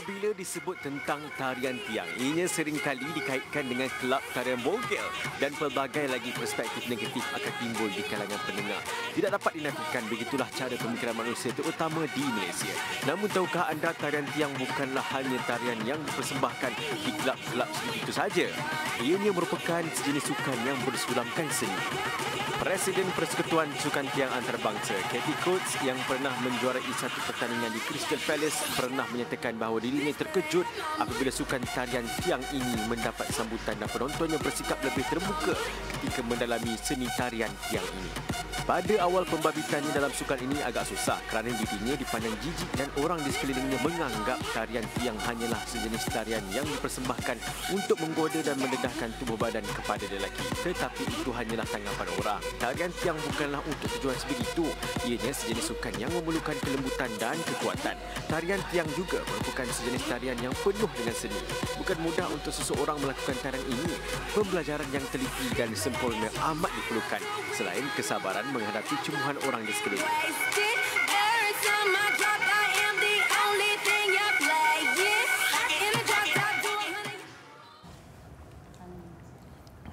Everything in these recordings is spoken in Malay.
Apabila disebut tentang tarian tiang, ianya seringkali dikaitkan dengan kelab tarian bogel dan pelbagai lagi perspektif negatif akan timbul di kalangan pendengar. Tidak dapat dinafikan begitulah cara pemikiran manusia terutama di Malaysia. Namun tahukah anda tarian tiang bukanlah hanya tarian yang dipersembahkan di kelab-kelab itu saja. Ianya merupakan sejenis sukan yang bersulamkan seni. Presiden Persekutuan Sukan Tiang Antarabangsa, Kathy Coates, yang pernah menjuarai satu pertandingan di Crystal Palace, pernah menyatakan bahawa dirinya terkejut apabila sukan tarian tiang ini mendapat sambutan dan penontonnya bersikap lebih terbuka ketika mendalami seni tarian tiang ini. Pada awal pembabitannya dalam sukan ini agak susah kerana dirinya dipandang jijik dan orang di sekelilingnya menganggap tarian tiang hanyalah sejenis tarian yang dipersembahkan untuk menggoda dan mendedahkan tubuh badan kepada lelaki. Tetapi itu hanyalah tanggapan orang. Tarian tiang bukanlah untuk tujuan sebegitu. Ianya sejenis sukan yang memerlukan kelembutan dan kekuatan. Tarian tiang juga merupakan sejenis tarian yang penuh dengan seni. Bukan mudah untuk seseorang melakukan tarian ini. Pembelajaran yang teliti dan sempurna amat diperlukan. Selain kesabaran menghadapi cembuhan orang di sekeliling.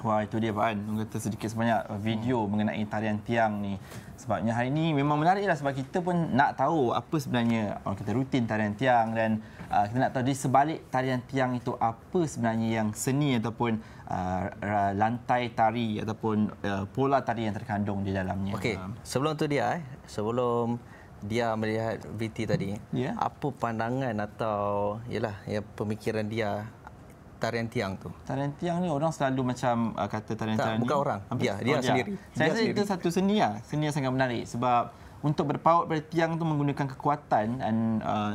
Wah, itu dia Pak An. Orang kata sedikit sebanyak video mengenai tarian tiang ni. Sebabnya hari ini memang menariklah sebab kita pun nak tahu apa sebenarnya orang kata rutin tarian tiang dan kita nak tahu di sebalik tarian tiang itu apa sebenarnya yang seni ataupun lantai tari ataupun pola tari yang terkandung di dalamnya. Okey, sebelum tu dia sebelum dia melihat VT tadi, apa pandangan atau yalah ya pemikiran dia tarian tiang tu? Tarian tiang ni orang selalu macam kata tarian tiang ni. Bukan orang. Dia sendiri. Saya rasa itu satu seni lah. Seni yang sangat menarik sebab untuk berpaut pada tiang tu menggunakan kekuatan dan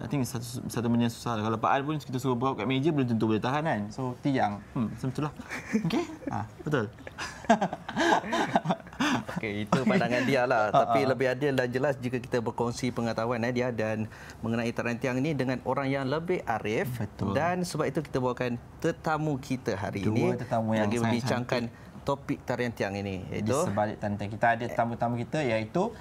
I think satu benda yang susah. Kalau Pak Al pun kita suruh bawa kat meja belum tentu boleh tahan kan. So tiang, betul lah. Okey? Betul. Okey, itu pandangan dia lah. Tapi lebih adil dan jelas jika kita berkongsi pengetahuan dia dan mengenai tarian tiang ini dengan orang yang lebih arif. Betul. Dan sebab itu kita bawakan tetamu kita hari ini tetamu yang bagi membincangkan topik tarian tiang ini, iaitu di sebalik tarian tiang kita ada tamu-tamu kita iaitu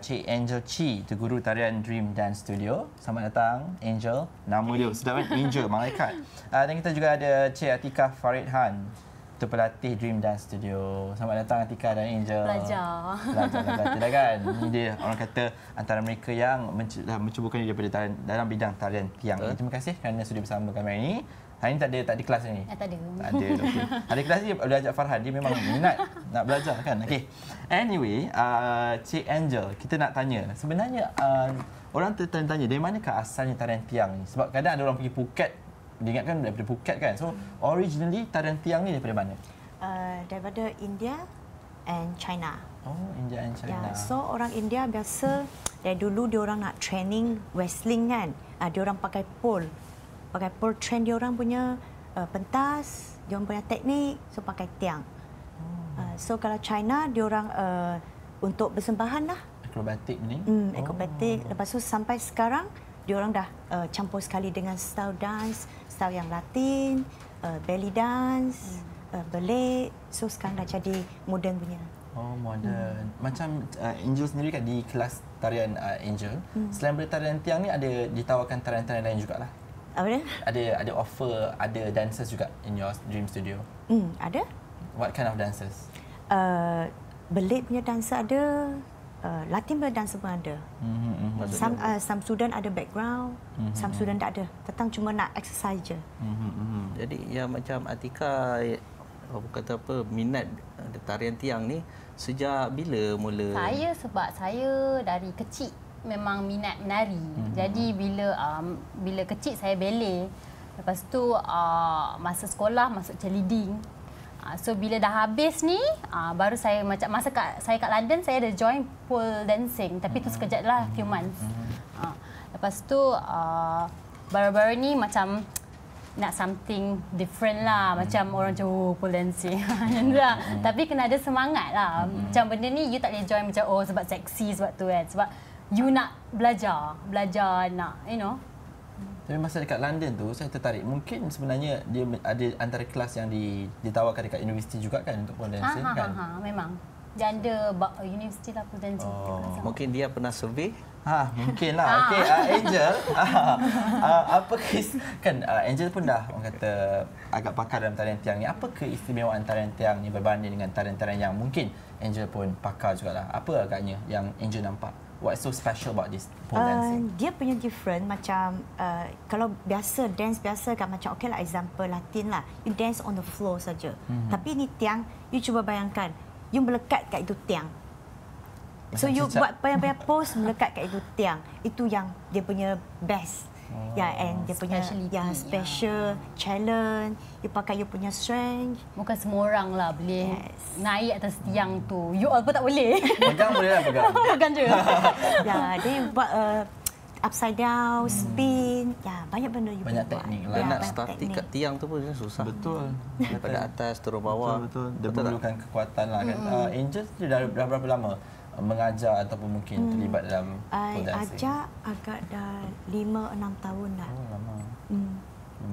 Cik Angel Chi, itu guru tarian Dream Dance Studio. Selamat datang Angel. Nama dia sedap kan, Angel malaikat. Dan kita juga ada Cik Atika Farid Han, itu pelatih Dream Dance Studio. Selamat datang Atika dan Angel. Belajar tidak kan. Ini dia orang kata antara mereka yang mencubakan diri daripada dalam bidang tarian tiang. Terima kasih kerana sudah bersama kami hari ini. Hari ini tak ada kelas ni? Tak ada. Tak ada. Okay. Ada kelas ni boleh ajak Farhan. Dia memang minat nak belajar kan. Okey. Anyway, Cik Angel, kita nak tanya. Sebenarnya orang tertanya dari manakah asalnya tarian tiang ni? Sebab kadang ada orang pergi Phuket, dia ingatkan daripada Phuket kan. So, originally tarian tiang ni daripada mana? Daripada India and China. Oh, India and China. Ya, so orang India biasa dari dulu dia orang nak training wrestling kan. Dia orang pakai pole. Pakai pole train dia orang punya pentas, dia orang punya teknik, so pakai tiang. So kalau China dia orang untuk persembahan lah. Akrobatik ni. Akrobatik. Lepas tu sampai sekarang dia orang dah campur sekali dengan style dance, style yang Latin, belly dance, ballet. So sekarang dah jadi moden punya. Oh, moden. Macam Angel sendiri kan di kelas tarian Angel, selain daripada tarian tiang ni ada ditawarkan tarian-tarian lain jugalah. Apa dia? Ada offer, ada dancers juga in your dream studio. Ada. What kind of dancers? Ballet punya dancer ada, Latin punya dancer pun ada. Some student ada background, some student tak ada. Datang cuma nak exercise je. Jadi yang macam Atika kata apa minat tarian tiang ni sejak bila mula? Sebab saya dari kecil memang minat menari. Jadi bila kecil saya ballet. Lepas tu masa sekolah masuk cheerleading. So bila dah habis ni baru saya macam saya kat London saya ada join pole dancing tapi tu sekejap lah few months. Lepas tu baru-baru ni macam nak something different lah, macam orang macam pole dancing. Tapi kena ada semangat lah. Macam benda ni you tak boleh join macam sebab seksi sebab tu kan. Sebab you nak belajar nak, you know. Tapi masa dekat London tu, saya tertarik. Mungkin sebenarnya dia ada antara kelas yang ditawarkan dekat universiti juga kan untuk pole dancing kan? Memang. Dia ada universiti lah pole dancing. Mungkin dia pernah survey Mungkin lah. Okey, Angel. Apa kan Angel pun dah orang kata agak pakar dalam tarian tiang ni. Apa keistimewaan tarian tiang ni berbanding dengan tarian-tarian yang mungkin Angel pun pakar jugalah. Apa agaknya yang Angel nampak? What's so special about this pole dancing? Dia punya different macam kalau biasa dance biasa kan macam okey lah example Latin lah. You dance on the floor saja. Tapi ni tiang, you cuba bayangkan you melekat kat itu tiang. So you buat banyak-banyak pose melekat kat itu tiang. Itu yang dia punya best. And dia punya special challenge. You pakai you punya strength. Bukan semua orang lah boleh naik atas tiang tu. You all pun tak boleh. Pegang boleh lah pegang. Pegang je. Dia buat upside down, spin. Banyak benda you banyak buat. teknik lah. Dan nak statik kat tiang tu pun susah. Betul. Daripada atas turun bawah. Betul. Dia perlukan kekuatan lah kan. Angel dah berapa lama mengajar ataupun mungkin terlibat dalam pole dancing? Ajar agak dah 5-6 tahun dah. Oh, lama.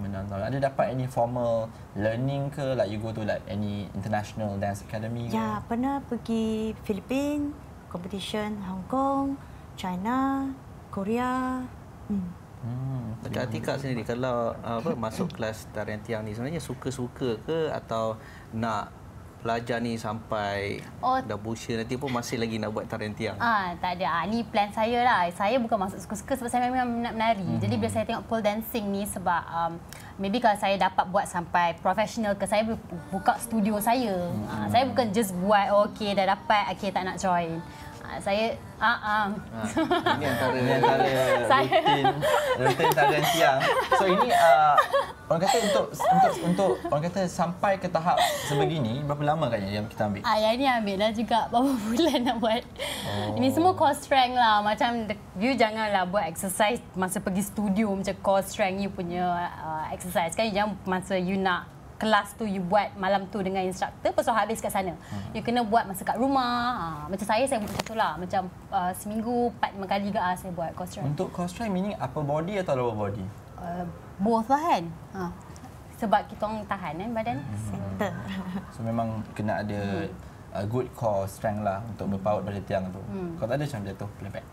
5-6 tahun. Ada dapat any formal learning ke? Like you go to like any international dance academy ke? Ya, pernah pergi Filipina, competition Hong Kong, China, Korea. Macam Atika sendiri kalau masuk kelas tarian tiang ni sebenarnya suka-suka ke atau nak belajar ni sampai dah berusia nanti pun masih lagi nak buat tarian tiang? Tak ada. Ni plan saya lah. Saya bukan masuk suka-suka sebab saya memang minat menari. Jadi bila saya tengok pole dancing ni sebab maybe kalau saya dapat buat sampai professional ke, saya buka studio saya. Saya bukan just buat okey dah dapat, okey tak nak join. Saya Ini antara rutin tarian tiang. So ini orang kata untuk orang kata sampai ke tahap sebegini berapa lama katnya yang kita ambil? Yang ni ambil dah juga berapa bulan nak buat. Ini semua core strength lah. Macam you janganlah buat exercise masa pergi studio macam core strength you punya exercise. Kan you jangan masa you nak kelas tu you buat malam tu dengan instructor lepas tu habis kat sana. You kena buat masa kat rumah. Macam saya buat macam tu lah. Macam seminggu 4-5 kali ke saya buat core strength. Untuk core strength meaning upper body atau lower body? Both lah kan. Sebab kita orang tahan kan badan. Center. So memang kena ada good core strength lah untuk berpaut pada tiang tu. Kalau tak ada macam jatuh pelepek.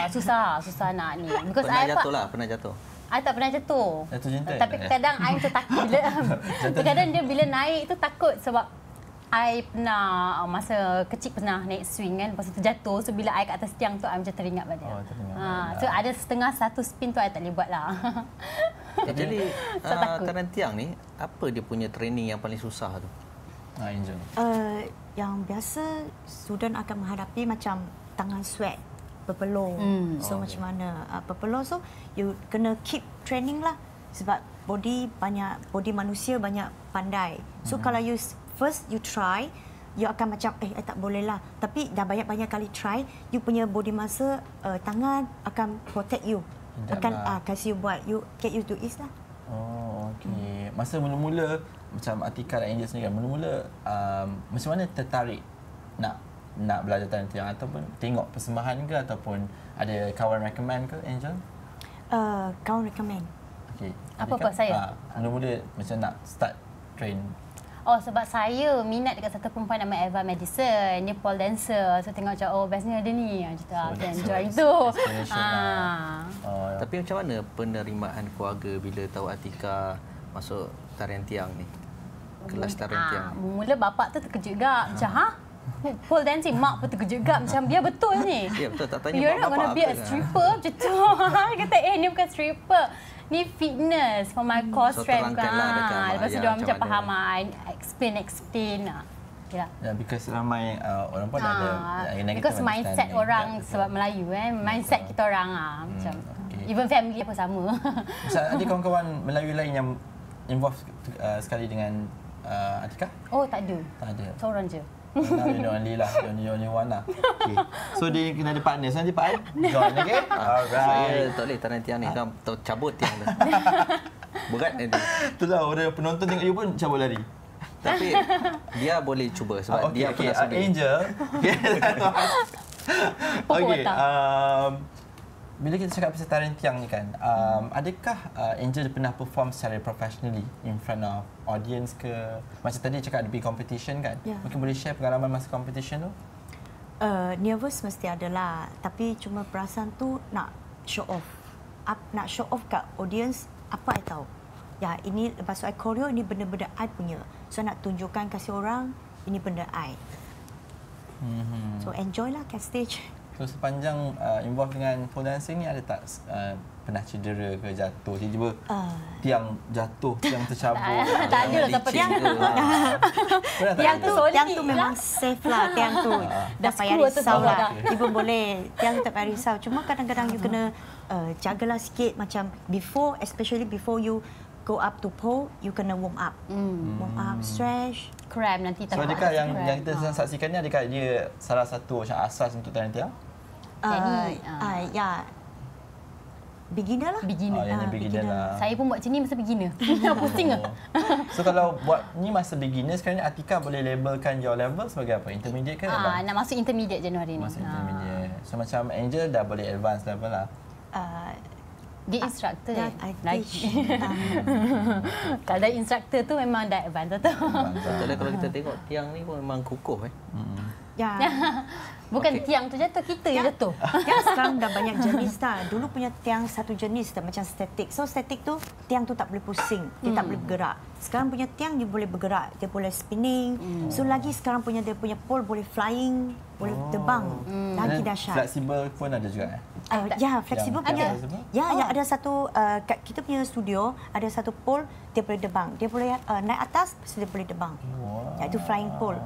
Susah nak ni. Because Pernah jatuh. I tak pernah jatuh. Jatuh cinta. Tapi kadang I macam takut bila kadang dia bila naik tu takut sebab I pernah masa kecil pernah naik swing kan, lepas tu terjatuh. So bila I kat atas tiang tu I macam teringat badan. So ada satu spin tu I tak boleh buat lah. Jadi tarian tiang ni apa dia punya training yang paling susah tu? Angel. Yang biasa student akan menghadapi macam tangan sweat, berpeluh. So macam mana berpeluh, so you kena keep training lah sebab body manusia banyak pandai. So kalau you first you try, you akan macam tak boleh lah. Tapi dah banyak-banyak kali try, you punya body masa tangan akan protect you. Akan kasih you buat, you get used to it lah. Okey. Masa mula-mula macam Atika dan Angel sendiri kan, mula-mula macam mana tertarik nak belajar tarian tiang ataupun tengok persembahan ke ataupun ada kawan recommend ke Angel? Kawan recommend. Okey. Apa saya? Mula-mula macam nak start train. Sebab saya minat dekat satu perempuan nama Eva Madison. Dia pole dancer. So tengok macam bestnya ada ni. Macam tu. Saya enjoy tu. Tapi macam mana penerimaan keluarga bila tahu Atika masuk tarian tiang ni? Kelas tarian tiang. Mula bapak tu terkejut juga. Macam pole dancing, mak pun terkejut juga. Macam dia betul ni. Ya betul, tak tanya You're not gonna be a stripper macam tu. Kata ni bukan stripper. Ni fitness for my core strength. Lepas tu dia macam faham. Explain. Because ramai orang pun ada negative. Because mindset orang sebab Melayu mindset kita orang macam even family pun sama. Misal ada kawan-kawan Melayu lain yang involve sekali dengan Atika? Tak ada. Tak ada. Seorang je. The only lah, the only one lah. Okay. So dia kena ada partner. So nanti Pak An join, okay? Saya tak boleh tarian tiang ni, kan cabut tiang tu. Berat nanti. Itulah orang penonton tengok you pun cabut lari. Tapi dia boleh cuba sebab dia pernah sudi. Angel. Okay. Bila kita cakap pasal tarian tiang ni kan, adakah Angel pernah perform secara professionally in front of audience ke? Macam tadi cakap ada big competition kan? Mungkin boleh share pengalaman masa competition tu? Nervous mesti adalah, tapi cuma perasaan tu nak show off. Nak show off kat audience apa I tahu. Ya, ini lepas I choreo, ini benda-benda I punya. So nak tunjukkan kasih orang, ini benda I. So enjoy lah kat stage. So sepanjang involve dengan pole dancing ni, ada tak pernah cedera ke jatuh? Tiba-tiba tiang jatuh, tiang tercabut. Tak ada lah siapa tiang. Tiang tu memang safe lah, tiang tu. Dah payah risau lah. Ibu boleh, tiang tak payah risau. Cuma kadang-kadang you kena jagalah sikit macam before, especially before you go up to pole, you kena warm up. Warm up, stretch. Cramp nanti tak. So adakah yang kita sedang saksikan ni, adakah dia salah satu macam asas untuk tarian tiang? Ya. Beginner lah. Beginner lah. Saya pun buat macam ni masa beginner. Pusing ke? So kalau buat ni masa beginner, sekarang ni Atika boleh labelkan your level sebagai apa? Intermediate ke advance? Nak masuk intermediate Januari ni. Masuk intermediate. So macam Angel dah boleh advance level lah. Dia instructor lagi. Kalau instructor tu memang dah advance tu. Kalau kita tengok tiang ni pun memang kukuh. Ya. Bukan tiang tu jatuh, kita yang jatuh. Ya, sekarang dah banyak jenis dah. Dulu punya tiang satu jenis dah, macam statik. So statik tu tiang tu tak boleh pusing, dia tak boleh bergerak. Sekarang punya tiang dia boleh bergerak, dia boleh spinning. So lagi sekarang punya dia punya pole boleh flying, boleh terbang. Lagi dahsyat. Fleksibel pun ada juga. Ya, fleksibel punya. Ya, ya, ada satu kat kita punya studio ada satu pole dia boleh terbang. Dia boleh naik atas, lepas tu dia boleh terbang. Iaitu flying pole.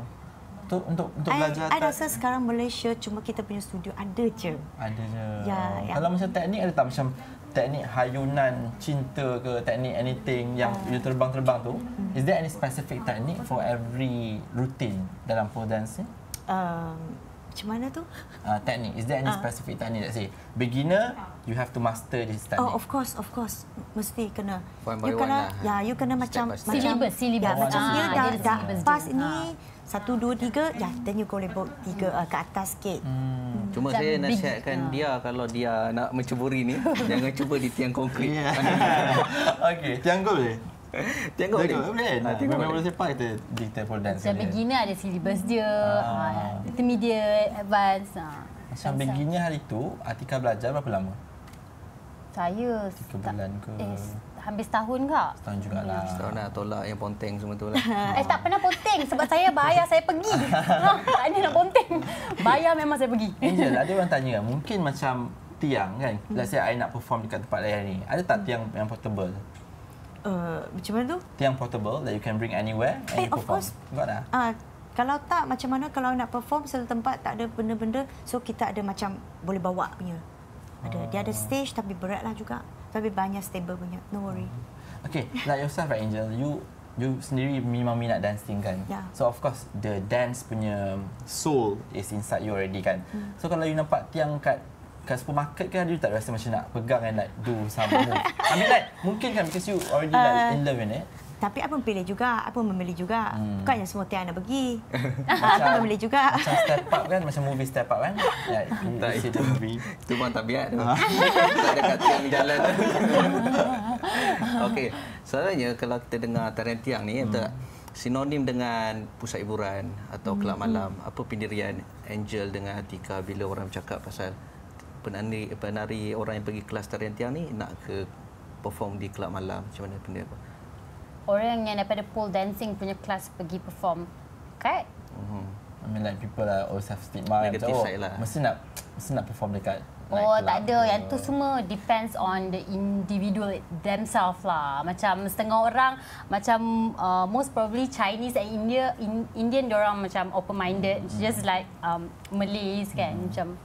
Untuk belajar. I rasa sekarang Malaysia cuma kita punya studio ada je. Ada je. Ya. Kalau macam teknik ada tak macam teknik hayunan cinta ke teknik anything yang you terbang-terbang tu? Is there any specific technique for every routine dalam pole dance ni? Macam mana tu? Teknik. Is there any specific technique? Let's say beginner, you have to master this technique. Oh, of course. Mesti kena. One by You one kena, lah. ya, you kena macam Syllabus. Ya, macam dia dah syllabus pas dia. ini 1, 2, 3, ya, then you go level 3 ke atas sikit. Cuma saya nasihatkan dia kalau dia nak mencuburi ni, jangan cuba di tiang konkrit. Okey, tiang gol boleh? Tiang gol boleh? Boleh. Memang boleh sepak kita di pole dance. Macam beginner ada syllabus dia, intermediate, advance. Macam beginner hari tu, Atika belajar berapa lama? Saya 3 bulan ke? Hampir setahun kak. Setahun jugalah. Setahun nak tolak yang ponteng semua tu lah. Tak pernah ponteng sebab saya bayar saya pergi. Tak ada nak ponteng. Bayar memang saya pergi. Angel, ada orang tanya kan, mungkin macam tiang kan, let's say I nak perform dekat tempat lain ni, ada tak tiang yang portable? Macam mana tu? Tiang portable that you can bring anywhere and you Of perform? course. Got dah? Kalau tak, macam mana kalau nak perform satu tempat tak ada benda-benda, so kita ada macam boleh bawa punya. Dia ada stage tapi berat lah juga. Tapi banyak stable punya. No worry. Okay, like yourself right, Angel, you sendiri memang minat dancing kan? Yeah. So of course the dance punya soul is inside you already kan? So kalau you nampak tiang kat supermarket kan, you tak rasa macam nak pegang and like do some move? I mean like, mungkin kan because you already like in love in it. Tapi apa memilih juga, apa memilih juga. Bukannya semua tiang nak pergi. Apa memilih juga. Macam step up kan, macam movie step up kan? Ya, Tak, you see the movie. Itu memang tabiat tu. Tak ada kat tiang jalan tu. Okey, sebenarnya kalau kita dengar tarian tiang ni, sinonim dengan pusat hiburan atau kelab malam. Apa pendirian Angel dengan Atika bila orang bercakap pasal penari orang yang pergi kelas tarian tiang ni nak ke perform di kelab malam? Macam mana pendirian apa? Orang yang daripada pole dancing punya kelas pergi perform kat I mean like people lah always have stigma Negative macam, side lah. mesti nak perform dekat tak ada. Yang tu semua depends on the individual themselves lah. Macam setengah orang macam most probably Chinese and Indian diorang macam open minded, just like Malays kan macam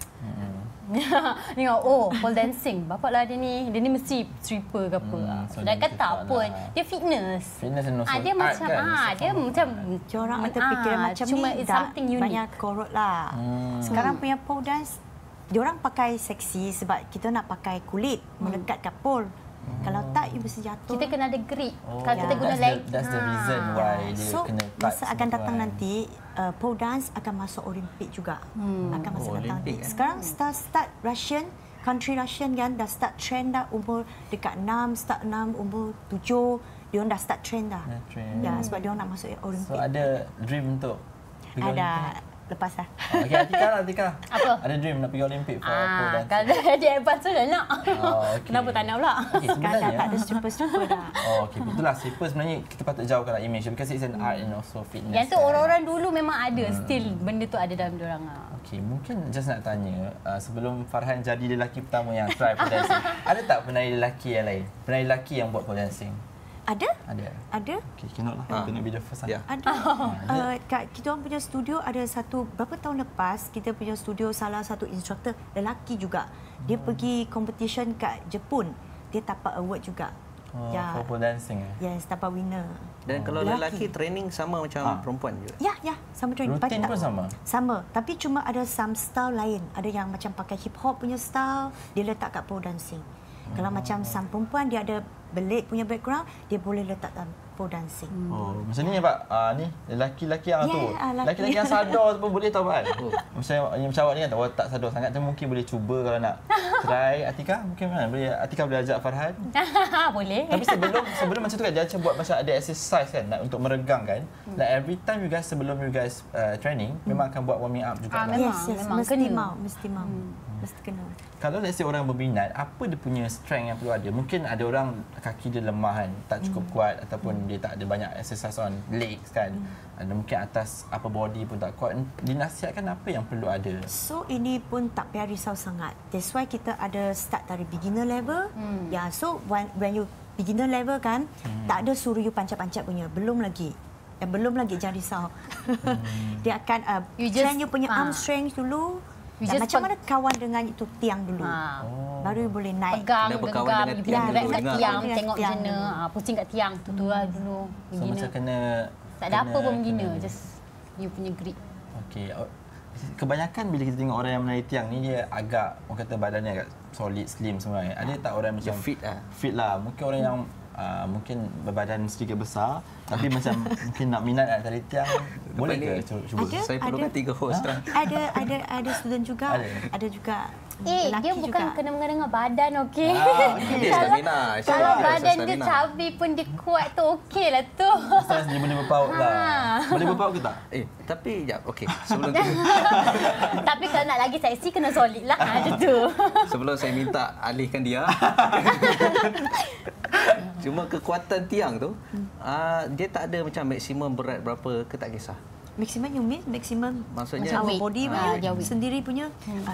tengok pole dancing bapaklah dia ni mesti stripper ke apa. so Dan kata lah. pun dia fitness and also dia art macam kan? dia macam Diorang ada fikiran macam cuma ni it's dah something unique. banyak korot lah. Sekarang punya pole dance, diorang pakai seksi sebab kita nak pakai kulit melekat kat pole. Kalau tak, you mesti jatuh. Kita kena ada grip. Kalau kita guna leg. That's the reason why dia So, kena cut masa akan semua datang kan. nanti, pole dance akan masuk Olimpik juga. Akan masa datang nanti. Olimpik, Sekarang start Russian, country Russian kan, dah start trend dah umur dekat 6, start 6, umur 7. Diorang dah start trend dah. Dah trend. Ya, sebab diorang nak masuk Olimpik. So ada dream untuk pergi Ada. Olimpik? lepas lah. Okey, Atika. Apa? Ada dream nak pergi Olimpik for pole dancing. Kalau dia advance dah nak. Okay. Kenapa tak nak pula? Okay, Sekarang sebenarnya tak ada stripper dah. okey, itulah stripper sebenarnya kita patut jauhkanlah image because it's an art and also fitness. Yang tu orang-orang dulu memang ada, still benda tu ada dalam diorang. Okey, mungkin just nak tanya sebelum Farhan jadi lelaki pertama yang try pole dancing, ada tak penari lelaki yang lain? Penari lelaki yang buat pole dancing? Ada? Ada. Okey, cannot lah. Kena be the first. Ya. Ada. Kat kita orang punya studio ada satu, berapa tahun lepas kita punya studio salah satu instructor lelaki juga. Dia pergi competition kat Jepun. Dia dapat award juga. For pole dancing. Yes, dapat winner. Dan kalau lelaki training sama macam perempuan juga. Ya, sama training. Rutin pun sama? Sama, tapi cuma ada some style lain. Ada yang macam pakai hip hop punya style, dia letak kat pole dancing. Kalau macam sang perempuan, dia ada belit punya background, dia boleh letak dalam pole dancing. Macam ni Pak, ni lelaki-lelaki yang tu. lelaki. Lelaki-lelaki yang sadar pun boleh tahu Pak. Macam awak ni kan tak sadar sangat tu, mungkin boleh cuba kalau nak try. Atika mungkin mana boleh, Atika boleh ajak Farhan. Boleh. Tapi sebelum macam tu kan dia macam buat macam ada exercise kan untuk meregang kan. Like every time you guys sebelum you guys training memang akan buat warming up juga. Memang mesti kena. mau. Mesti kena. Kalau let's say orang berminat, apa dia punya strength yang perlu ada? Mungkin ada orang kaki dia lemah kan, tak cukup kuat ataupun dia tak ada banyak exercise on legs kan. Ada mungkin atas upper body pun tak kuat. Dinasihatkan apa yang perlu ada? So ini pun tak payah risau sangat. That's why kita ada start dari beginner level. Ya, so when you beginner level kan, tak ada suruh you pancat-pancat punya. Belum lagi, jangan risau. Dia akan train you punya arm strength dulu. Dan macam mana kawan dengan itu tiang dulu. Baru boleh naik. Pegang, berkawan dengan tiang gerak dulu. kat tiang, Dengar. tengok macam mana. Pusing kat tiang, tu lah dulu. So macam kena Tak ada apa pun beginner, just you punya grip. Okey. Kebanyakan bila kita tengok orang yang menari tiang ni, dia agak, orang kata badannya agak solid, slim semua. Ada tak orang macam fit lah. Mungkin orang yang mungkin berbadan sedikit besar tapi macam mungkin nak minat nak tari tiang, boleh ke cuba? Saya perlukan 3 host sekarang. Ada student juga. Ada juga. Dia bukan juga. kena mengena dengan badan, okey. Dia stamina. Kalau badan dia cabi pun dia kuat tu okey lah tu. Asal dia boleh berpaut lah. Boleh berpaut ke tak? Tapi sekejap. Okey. Sebelum tu. Tapi kalau nak lagi seksi kena solid lah. Macam tu. Sebelum saya minta alihkan dia. Cuma kekuatan tiang tu, dia tak ada macam maksimum berat berapa ke, tak kisah. Maksimum you mean? Maksimum Maksudnya macam body punya, weight. sendiri punya?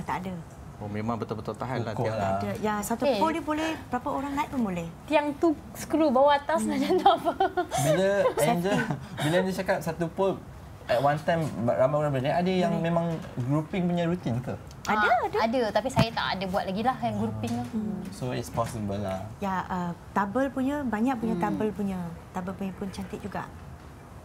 Tak ada. Oh, memang betul-betul tahan lah Kukuh tiang. lah. Ada. Ya, satu pole dia boleh, berapa orang naik pun boleh. Tiang tu skru bawah atas macam tu apa. Bila dia cakap satu pole at one time ramai orang boleh, ada yang memang grouping punya rutin ke? Ada, tapi saya tak ada buat lagi lah yang grouping tu. So it's possible lah. Ya, double punya, banyak punya double punya. Double punya pun cantik juga.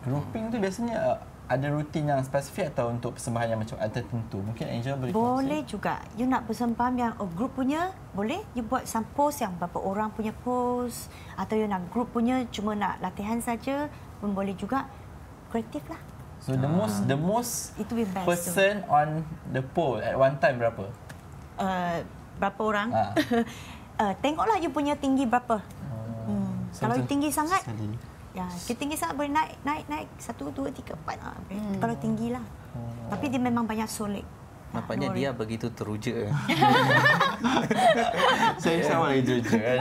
Grouping tu biasanya ada rutin yang spesifik atau untuk persembahan yang macam tertentu? Mungkin Angel boleh Boleh juga. You nak persembahan yang group punya, boleh. You buat some pose yang berapa orang punya pose. Atau you nak group punya, cuma nak latihan saja pun boleh juga. Kreatif lah. So the most Itu yang best person on the pole at one time berapa? Berapa orang? Tengoklah you punya tinggi berapa. So Kalau you tinggi sangat, sekali. ya, kita tinggi sangat boleh naik. 1, 2, 3, 4. Kalau tinggi lah. Tapi dia memang banyak solid. Nampaknya dia begitu teruja. Saya sama lagi jujur kan.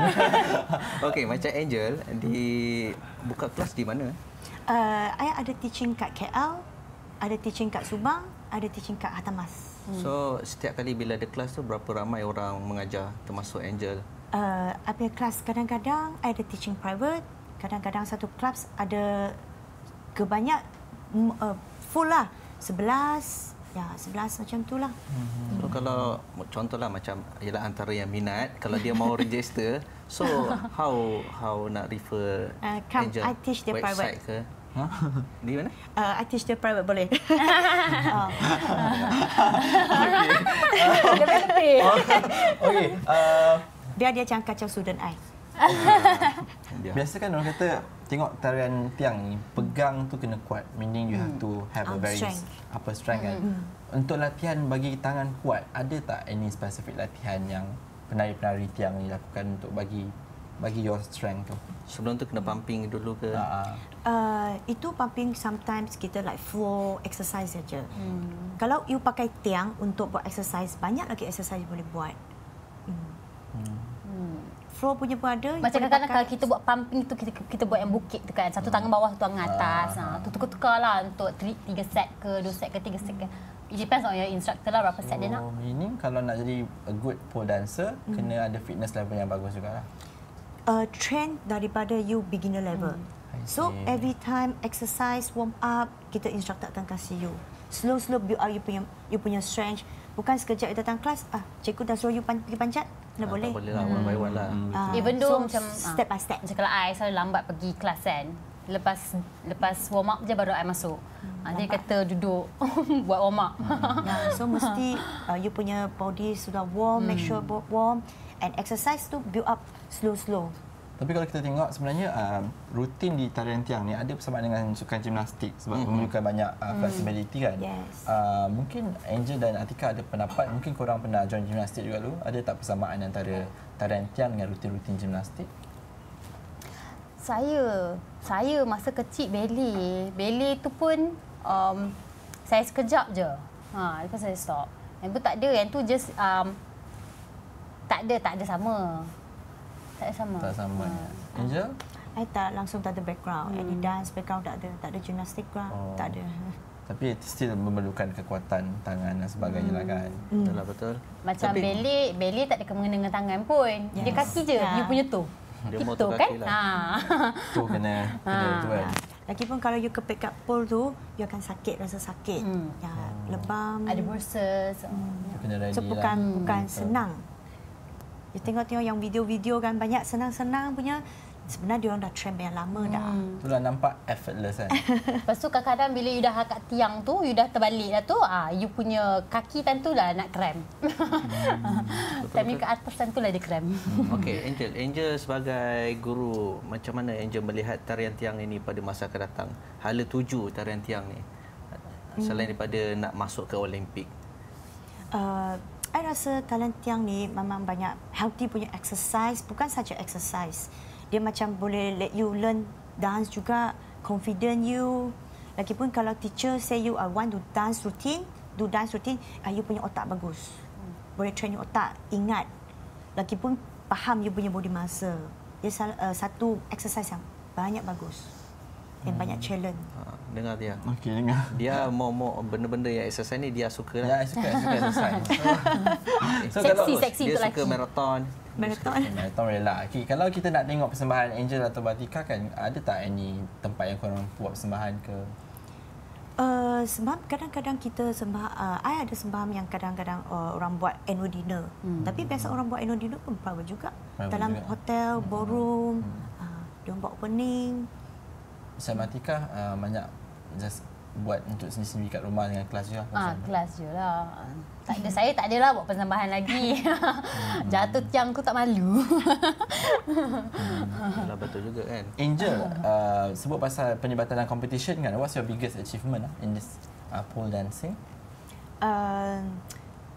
Okey, macam Angel, buka kelas di mana? Saya ada teaching kat KL, ada teaching kat Subang, ada teaching kat Hatamas. So, setiap kali bila ada kelas tu, berapa ramai orang mengajar, termasuk Angel? Saya punya kelas kadang-kadang ada teaching private, kadang-kadang satu kelas ada kebanyak full lah, 11, ya 11 macam tu lah. So kalau contohlah macam ialah antara yang minat, kalau dia mau register, so how nak refer Come, Angel? I teach dia website private. ke? Di mana? I teach dia private boleh. Okey. Biar dia jangan kacau student I. Biasa kan orang kata tengok tarian tiang ni, pegang tu kena kuat, meaning you have to have a very upper strength kan. Untuk latihan bagi tangan kuat, ada tak any specific latihan yang penari-penari tiang ni lakukan untuk bagi bagi your strength tu? Sebelum tu kena pumping dulu ke? Itu pumping sometimes kita like floor exercise saja. Kalau you pakai tiang untuk buat exercise, banyak lagi exercise boleh buat. Floor punya pun ada. Macam kadang-kadang kalau kita buat pumping tu kita buat yang bukit tu kan. Satu tangan bawah, satu tangan atas. Tu tukar-tukar lah untuk 3 set ke 2 set ke 3 set ke. It depends on your instructor lah berapa set dia nak. Meaning kalau nak jadi a good pole dancer, kena ada fitness level yang bagus juga lah. Trend daripada you beginner level. So every time exercise warm up, kita instructor akan kasih you slow build up you punya strength. Bukan sekejap you datang kelas, cikgu dah suruh you pergi panjat, tak boleh. Tak boleh lah, one by one lah. Even though so, macam step by step. Macam kalau I selalu lambat pergi kelas kan. Lepas warm up je baru I masuk. Dia kata duduk buat warm up. So mesti you punya body sudah warm, make sure warm, and exercise tu build up slow. Tapi kalau kita tengok sebenarnya rutin di tarian tiang ni ada persamaan dengan sukan gimnastik sebab memerlukan banyak flexibility kan. Yes. Mungkin Angel dan Atika ada pendapat, mungkin korang pernah join gimnastik juga dulu. Ada tak persamaan antara tarian tiang dengan rutin-rutin gimnastik? Saya masa kecil ballet tu pun saya sekejap je. Lepas saya stop. Yang tu tak ada, yang tu just tak ada sama. Tak sama. Angel? I tak langsung tak ada background. Any dance background tak ada gymnastic background tak ada. Tapi still memerlukan kekuatan tangan dan sebagainya lah kan. Betul. Macam ballet tak ada kena dengan tangan pun. Dia kaki je. You punya tu. Dia Itu motor kan? kaki lah. Tu kena tu kan. Lagipun kalau you kepek kat pole tu, you akan rasa sakit. Lebam. Ada bruises. Kena ready So bukan senang. You tengok yang video-video kan banyak senang-senang punya. Sebenarnya dia orang dah train yang lama dah. Itulah nampak effortless kan. Lepas tu kadang-kadang bila you dah kat tiang tu, you dah terbalik dah tu, you punya kaki tentu dah nak cramp. Tapi ke atas tentu lah dia cramp. Okey, Angel sebagai guru, macam mana Angel melihat tarian tiang ini pada masa akan datang? Hala tuju tarian tiang ni selain daripada nak masuk ke Olimpik. I rasa tarian tiang ni memang banyak healthy punya exercise, bukan saja exercise. Dia macam boleh let you learn dance juga, confident you. Lagipun kalau teacher say you want to dance routine, you punya otak bagus. Boleh train your otak, ingat. Lagipun faham you punya body massa. Dia satu exercise yang banyak bagus. Yang banyak challenge. Dengar dia. Okey, dengar. Dia mau benda-benda yang exercise ni dia suka lah. Ya, suka exercise. Seksi dia untuk suka lelaki. Marathon rela. Okay, kalau kita nak tengok persembahan Angel atau Atika kan, ada tak any tempat yang korang buat persembahan ke? Sebab kadang-kadang kita sembah, I ada sembaham yang kadang-kadang orang buat annual dinner. Tapi biasa orang buat annual dinner pun private juga. Dalam hotel, ballroom, dia buat opening. Sama Atika banyak just buat untuk sendiri-sendiri kat rumah dengan kelas je lah. Kelas je lah. Saya tak adalah buat persembahan lagi. Jatuh tiang aku tak malu. Betul juga kan. Angel, sebut pasal penlibatan dalam competition kan, what's your biggest achievement in this pole dancing?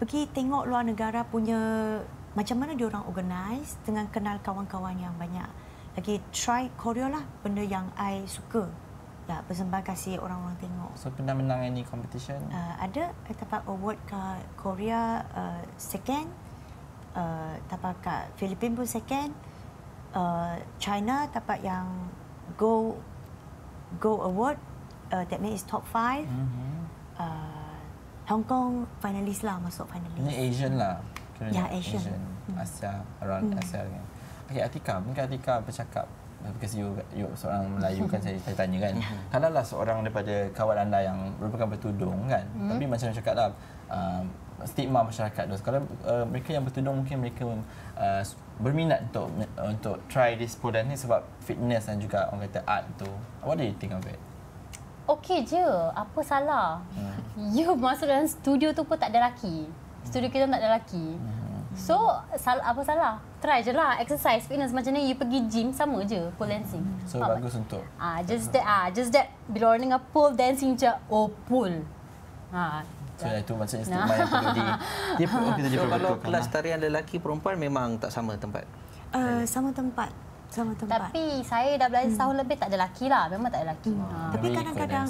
Pergi tengok luar negara punya macam mana dia orang organize dengan kenal kawan-kawan yang banyak. Lagi try choreo lah, benda yang I suka. Ya, persembahan kasih orang-orang tengok. So pernah menang any competition? Ada, I dapat award kat Korea second, dapat kat Filipina pun second, China dapat yang Go award, that means top 5. Hong Kong finalist lah, masuk finalist. Ini Asian lah. Ya, Asian. Asia, around Asia kan. Okay, Atika, mungkin Atika bercakap, because you seorang Melayu kan, saya tanya kan, kalaulah seorang daripada kawan anda yang merupakan bertudung kan, tapi macam cakap lah, stigma masyarakat tu, kalau mereka yang bertudung mungkin mereka berminat untuk try this pole dance ni sebab fitness dan juga orang kata art tu. What do you think of it? Okey je, apa salah? You masuk dalam studio tu pun tak ada lelaki. Studio kita tak ada lelaki. So, apa salah? Try je lah, exercise, fitness. Macam ni you pergi gym, sama je pole dancing. So, bagus untuk? Just that, bila orang dengar pole dancing je, pole. So, itu maksudnya stigma yang perlu dia perlu So, kalau kelas tarian lelaki perempuan memang tak sama tempat? Sama tempat. Sama tempat. Tapi saya dah belajar setahun lebih tak ada lelaki lah. Memang tak ada lelaki. Tapi kadang-kadang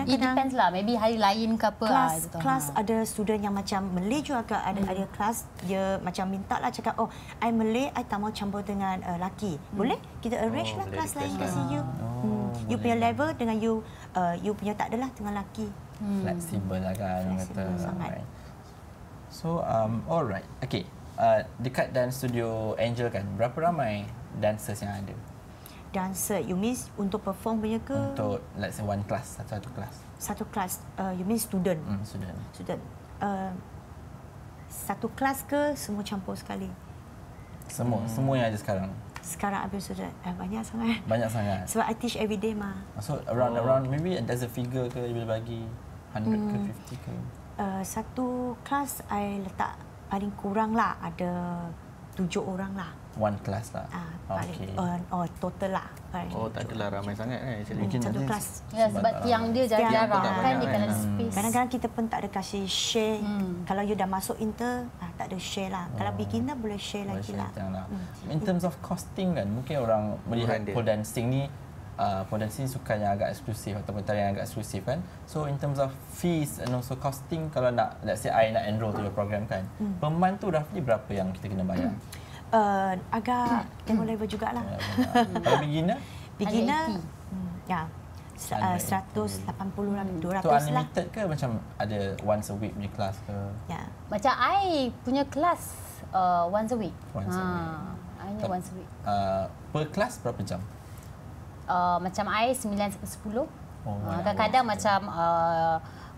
It depends lah. Maybe hari lain ke apa. Kelas ada student yang macam Malay juga ada kelas dia macam minta lah cakap, oh, I Malay, I tak mau campur dengan lelaki. Boleh? Kita arrange lah kelas lain kasi you. You punya level dengan you punya tak adalah dengan lelaki. Fleksibel lah kan. Fleksibel sangat. So, alright. Okay. Dekat dance studio Angel kan, berapa ramai dancers yang ada? Dancer, you mean untuk perform punya ke? Untuk, let's say, one class, satu kelas. Satu kelas, you mean student? Student. Satu kelas ke semua campur sekali? Semua yang ada sekarang? Sekarang ada student, banyak sangat. Banyak sangat? Sebab I teach every day mah. So, around maybe there's a figure ke, you boleh bagi 100 ke 50 ke? Satu kelas, I letak paling kurang lah, ada 7 orang lah. One class lah? Paling, total lah. Oh, tak adalah ramai sangat actually. Satu kelas. Ya, sebab tiang dia jarang kan, dia kena space. Kadang-kadang kita pun tak ada kasih share. Kalau you dah masuk inter, tak ada share lah. Kalau beginner boleh share lagi lah. In terms of costing kan, mungkin orang melihat pole dancing ni, pole dancing sukan yang agak eksklusif ataupun tarian yang agak eksklusif kan. So in terms of fees and also costing, kalau nak, let's say I nak enroll to your program kan, per month tu roughly berapa yang kita kena bayar? Agak tengok level jugalah. Kalau beginner? Beginner, ya. 180 lah, 200 tu lah. unlimited ke macam ada once a week punya kelas ke? Ya. Macam I punya kelas once a week. Once a week. I punya once a week. Per kelas berapa jam? Macam I 9 sampai 10. Kadang-kadang wow. macam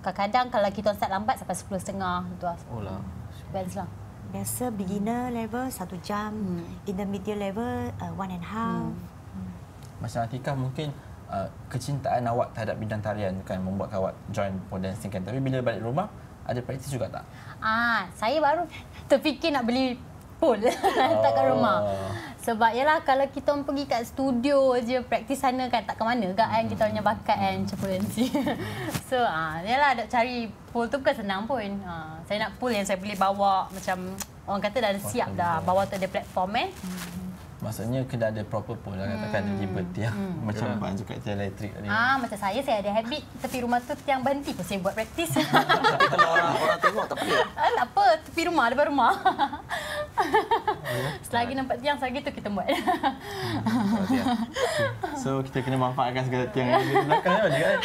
kadang-kadang kalau kita start lambat sampai 10.30 tu lah. Oh lah. Depends lah. Biasa beginner level 1 jam, intermediate level 1.5. Macam Atikah mungkin kecintaan awak terhadap bidang tarian kan membuatkan awak join pole dancing kan. Tapi bila balik rumah ada praktis juga tak? Saya baru terfikir nak beli pole hantar kat rumah. Sebab yalah kalau kita orang pergi kat studio je praktis sana kan tak ke mana kan kita punya bakat kan macam pole dancing. So yalah nak cari pole tu bukan senang pun. Saya nak pole yang saya boleh bawa macam orang kata dah siap dah bawa tu ada platform Maksudnya kena ada proper pole lah katakan deliver tiang macam Abang cakap tiang elektrik tadi. Macam saya ada habit tepi rumah tu tiang berhenti pun saya buat praktis. Tapi kalau orang tengok tak apa. Tak apa, tepi rumah, depan rumah. Selagi nampak tiang, selagi tu kita buat. So kita kena manfaatkan segala tiang yang ada di belakang ni kan.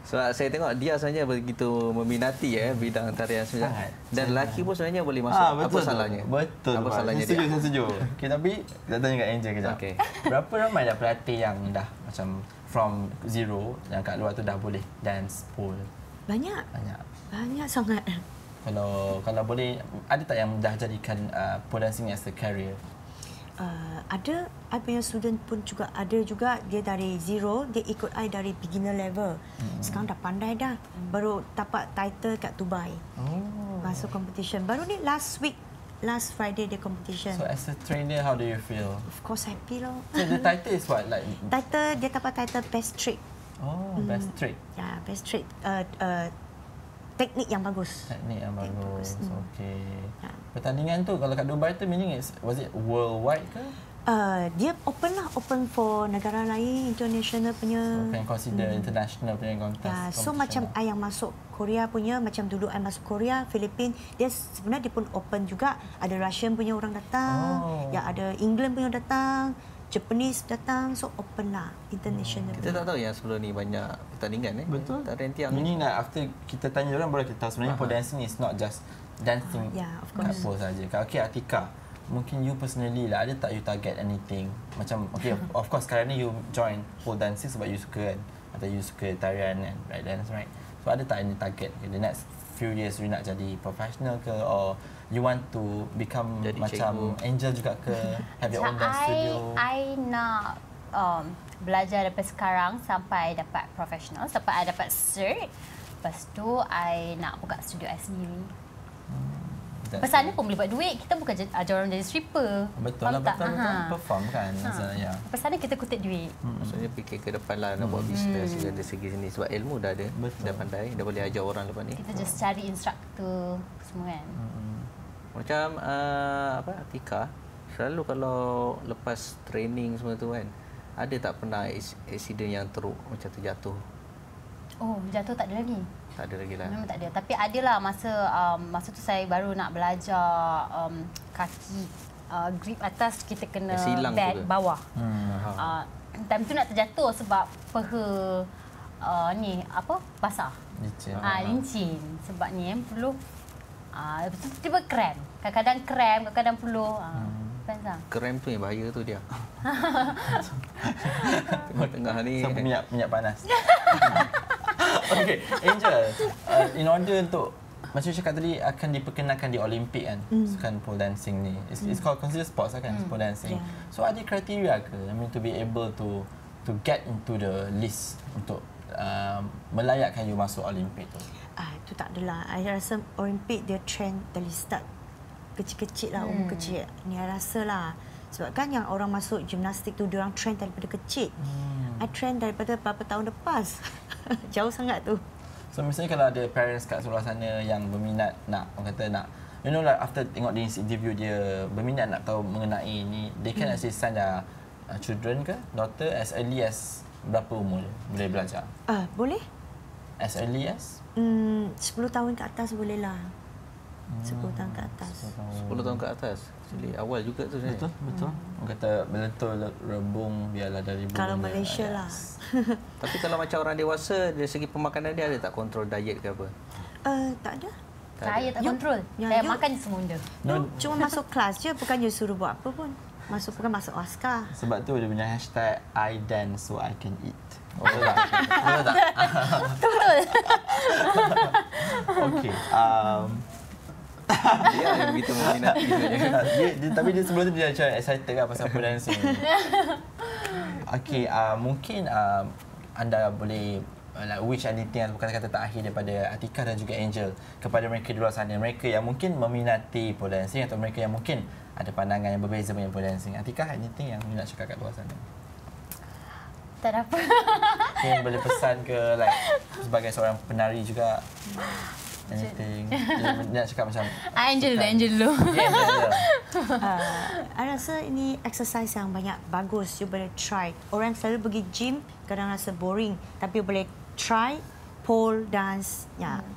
So saya tengok dia sebenarnya begitu meminati bidang tarian sebenarnya. Dan lelaki pun sebenarnya boleh masuk. Apa salahnya? Betul. Apa salahnya saya dia? setuju. Okay, tapi kita tanya kat Angel kejap. Okay. Berapa ramai dah pelatih yang dah macam from zero yang kat luar tu dah boleh dance pole? Banyak sangat. Kalau boleh, ada tak yang dah jadikan pole dancing as a career? Ada, I punya student pun juga ada juga dia dari zero, dia ikut I dari beginner level. Sekarang dah pandai dah. Baru dapat title kat Dubai. Masuk competition. Baru ni last Friday dia competition. So as a trainer, how do you feel? Of course happy loh. So the title is what? Like Title dia dapat title best trick. Best trick. Ya, best trick. Teknik yang bagus. Teknik yang bagus. Okey. Ya. Pertandingan tu kalau kat Dubai tu meaning was it worldwide ke? Dia open for negara lain, international punya. So can consider international punya contest. Ya, so macam I yang masuk Korea punya, macam dulu I masuk Korea, Filipin, dia sebenarnya dia pun open juga. Ada Russian punya orang datang, ada England punya datang, Japanese datang, so open lah international. Kita tak tahu yang sebelum ni banyak pertandingan Betul. Tarian tiang. Meaning after kita tanya orang baru kita tahu sebenarnya pole dancing is not just dancing of kat course. pole saja. Okay, Atikah, mungkin you personally lah, ada tak you target anything? Macam of course sekarang ni you join pole dancing sebab you suka kan, atau you suka tarian and right dance, right? So ada tak any target in the next few years you nak jadi professional ke, or you want to become jadi macam cikgu. Angel juga ke, have your own dance studio? I nak belajar daripada sekarang sampai dapat profesional, sampai I dapat cert. Lepas tu I nak buka studio I sendiri. Lepas sana pun boleh buat duit. Kita bukan ajar orang jadi stripper. Betul lah, betul. Perform kan. Ya. Lepas sana kita kutip duit. Maksudnya fikir ke depan lah nak buat bisnes dari segi sini. Sebab ilmu dah ada, dah pandai, dah boleh ajar orang lepas ni. Kita just cari instructor semua kan. Macam Atikah, Selalu kalau lepas training semua tu kan, ada tak pernah accident yang teruk macam terjatuh? Oh, jatuh tak ada lagi. Tak ada lagi lah. Memang tak ada. Tapi adalah masa tu saya baru nak belajar kaki grip atas kita kena bend bawah. Time tu nak terjatuh sebab peha basah. Licin. Sebab ni perlu tiba-tiba krem. Kadang-kadang krem, kadang-kadang perlu krem tu yang bahaya tu dia. Tengah-tengah ni sampai minyak panas. Okay, Angel, in order untuk macam cakap tadi akan diperkenalkan di Olimpik kan, kan pole dancing ni. It's called considered sports kan, pole dancing. Yeah. So ada kriteria ke? I mean to be able to get into the list untuk melayakkan you masuk Olimpik tu. Itu tak adalah. I rasa Olimpik dia trend dari start kecil-kecil lah, umur kecil. Ni I rasa lah. Sebab kan yang orang masuk gimnastik tu, diorang trend daripada kecil. I trend daripada beberapa tahun lepas. Jauh sangat tu. So misalnya kalau ada parents kat seluar sana yang berminat nak, orang kata nak, you know like after tengok this interview dia berminat nak tahu mengenai ni, they can actually send their children ke, daughter as early as berapa umur boleh belajar? Boleh. As early as? 10 tahun ke atas boleh lah. 10 tahun ke atas. 10 tahun ke atas. Actually awal juga tu sebenarnya. Betul. Orang kata meletul rebung biarlah dari bulu. Kalau Malaysia lah. Tapi kalau macam orang dewasa dari segi pemakanan dia ada tak kontrol diet ke apa? Tak ada. Saya tak kontrol. Saya makan semua benda. Cuma masuk kelas je, bukannya suruh buat apa pun. Bukan masuk askar. Sebab tu dia punya hashtag I dance so I can eat. Betul tak? Betul tak? Betul. Okey. Dia yang begitu meminati sebenarnya. Tapi dia sebelum tu dia macam excited kan pasal pole dancing. Okey, mungkin anda boleh wish anything atau kata-kata terakhir daripada Atikah dan juga Angel kepada mereka di luar sana, mereka yang mungkin meminati pole dancing atau mereka yang mungkin ada pandangan yang berbeza dengan pole dancing. Atikah, anything yang nak cakap kat luar sana? Tak ada apa. Mungkin boleh pesan ke like sebagai seorang penari juga. Anything. Dia nak cakap macam Angel dulu. I rasa ini exercise yang banyak bagus. You boleh try. Orang selalu pergi gym kadang rasa boring, tapi boleh try pole dance.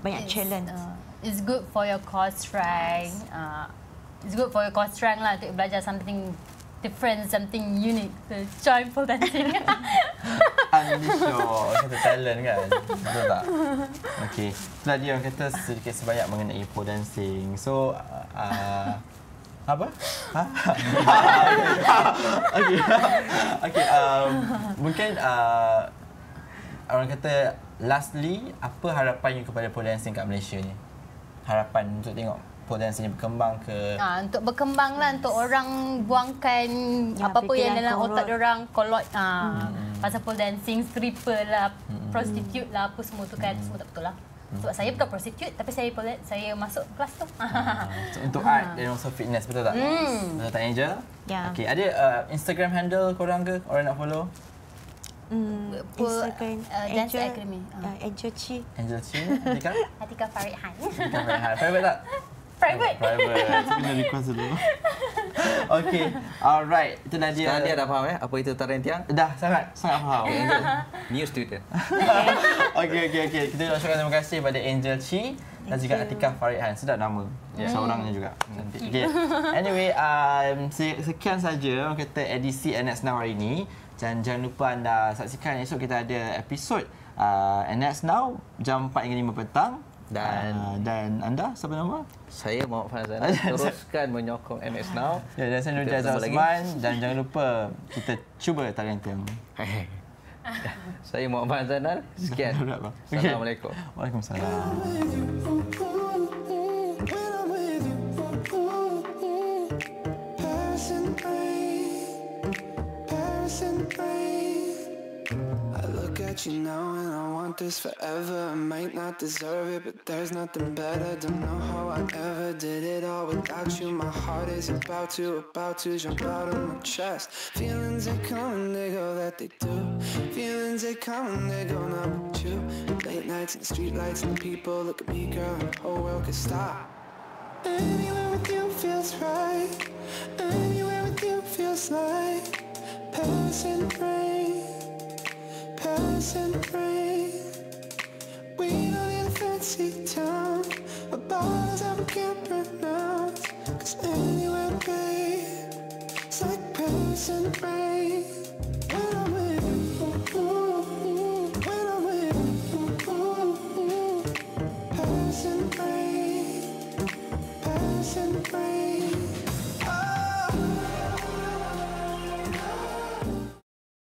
Banyak challenge. It's good for your core strength. It's good for your core strength lah untuk belajar something different, something unique. So try pole dancing. Unleash your talent kan. Betul tak? Okey. Itulah dia orang kata sedikit sebanyak mengenai pole dancing. So apa? Okey. Mungkin orang kata lastly, apa harapan you kepada pole dancing kat Malaysia ni? Harapan untuk tengok pole dancing ni berkembang ke? Untuk berkembang lah, untuk orang buangkan apa-apa yang dalam otak diorang, kolot. Pasal pole dancing, stripper lah, prostitute lah, apa semua tu kan, semua tak betul lah. Sebab saya bukan prostitute, tapi saya masuk kelas tu. Untuk art dan also fitness, betul tak? Betul tak, Angel? Ya. Okay, ada Instagram handle korang ke? Orang nak follow? Instagram Dance Academy. Angel Chi. Angel Chi, Atikah? Atikah Faridhan. Atikah Faridhan. Private tak? Private. Kena request dulu. Okay, alright. Itulah dia. Sekarang dia dah faham apa itu tarian tiang? Dah, sangat faham. New student. Okay. Kita ucapkan terima kasih kepada Angel Chi dan juga Atikah Faridhan. Sedap nama. Seorangnya juga. Cantik. Okay. Anyway, sekian saja orang kata edisi NX Now hari ini. Dan jangan lupa anda saksikan esok kita ada episod NX Now jam 4 hingga 5 petang. Dan anda, siapa nama? Saya Muhammad Fazal. Teruskan menyokong NX Now. Dan saya Nur Jazal Osman. Dan jangan lupa kita cuba tarian tiang. Saya Muhammad Fazal. Sekian. Assalamualaikum. Waalaikumsalam. You know, and I want this forever. I might not deserve it, but there's nothing better. Don't know how I ever did it all without you. My heart is about to jump out of my chest. Feelings they come and they go, that they do. Feelings they come and they go, not with you. Late nights and the street lights and the people look at me, girl, and the whole world could stop. Anywhere with you feels right. Anywhere with feels like passing rain, passing rain. We don't need a fancy town, a bars that we can't pronounce. 'Cause anywhere to be, it's like passing rain. When I'm with you, when I'm with you, passing rain, passing rain.